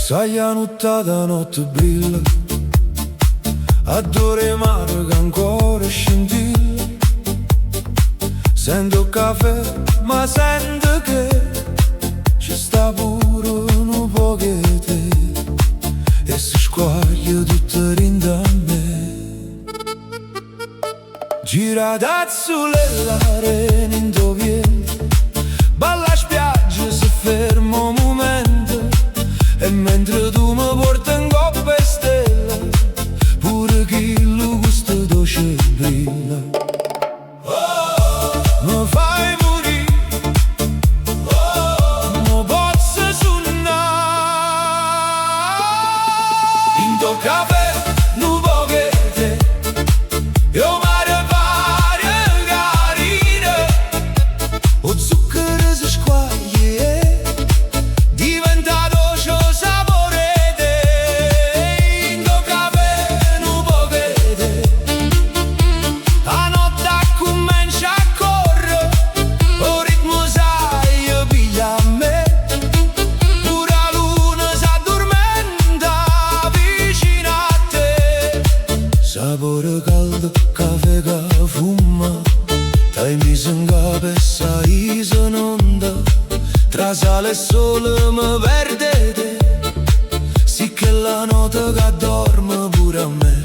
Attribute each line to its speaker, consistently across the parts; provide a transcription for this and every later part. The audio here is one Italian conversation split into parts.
Speaker 1: Sai la nottata notte brilla, adore mare che ancora scintilla. Sento caffè, ma sento che ci sta pure un po' che te, e si squaglia tutto rinda a me. Gira dazzole l'arena in dove balla spiaggia, si ferma un momento. E mentre tu mi porti in coppa e stelle, pure chi lo gusta dolce brilla. Mi fai morire, mi posso suonare in tuo caffè, un po' che te, io mare pare carina, o zucchero si squaglia, diventa dolce. Sapore caldo, caffè che fuma, t'hai messo in capo e sai se non da. Tra sale e sole mi perde te, sì che la notte che dorme pure a me.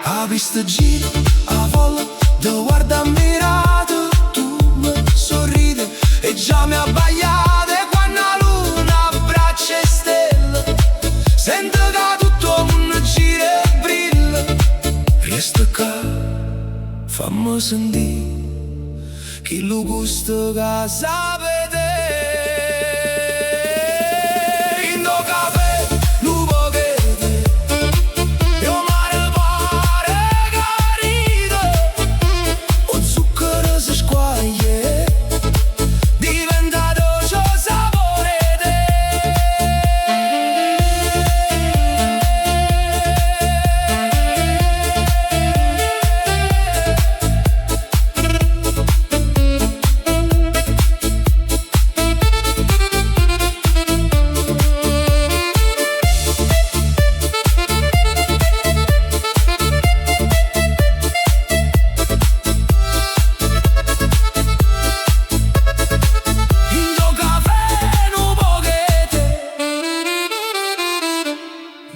Speaker 1: A vista gira, a folla, ti guarda ammirato, tu mi sorride e già mi abbagliate quando la luna abbraccia e stelle. Sento che tutto il mondo gira e brilla. Resta qua, fammi sentire chi lo gusto che sapete. In do caffè, un po' che te, io mare pare carina, o zucchero si squaglia, diventa dolce sapore te.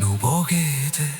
Speaker 1: Un po' che te